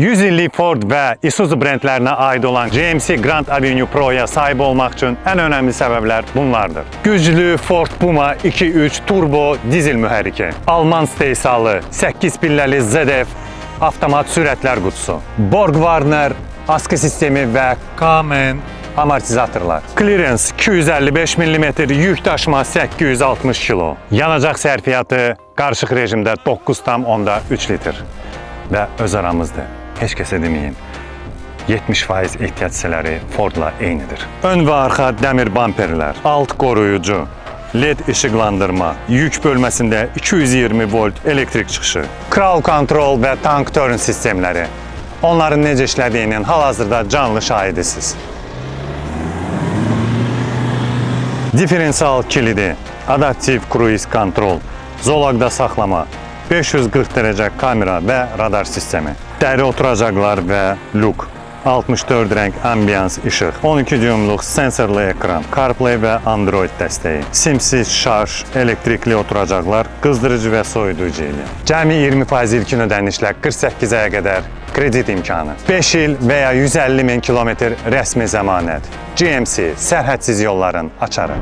100 illik Ford və Isuzu brendlərinə aid olan GMC Grand Avenue Pro'ya sahib olmaq üçün ən önəmli səbəblər bunlardır. Güclü Ford Puma 2.3 turbo dizel mühərriki, Alman istehsalı 8 pilləli ZF avtomat sürətlər qutusu, Borg-Warner askı sistemi və Kamen amortizatorlar, clearance 255 mm, yük daşıma 860 kilo, yanacaq sərfiyyatı qarışıq rejimdə 9,3 litr və öz aramızdır. Heç kəsə deməyin, 70% ehtiyac hissələri Fordla eynidir. Ön və arxa dəmir bamperlər, alt qoruyucu, LED işıqlandırma, yük bölməsində 220 volt elektrik çıxışı, Cruise Control və Tank Turn sistemləri. Onların necə işlədiyinin hal-hazırda canlı şahidisiniz. Diferensial kilidi, adaptiv cruise control, zolaqda saxlama, 540 dərəcə kamera və radar sistemi, dəri oturacaqlar və luk, 64 rəng ambiyans işıq, 12 düymlük sensorlu ekran, CarPlay və Android dəstəyi, simsiz şarj, elektrikli oturacaqlar, qızdırıcı və soyuducu ilə. Cəmi 20% ilkin ödənişlə 48 aya qədər kredit imkanı, 5 il və ya 150 min kilometr rəsmi zəmanət. GMC, sərhədsiz yolların açarı.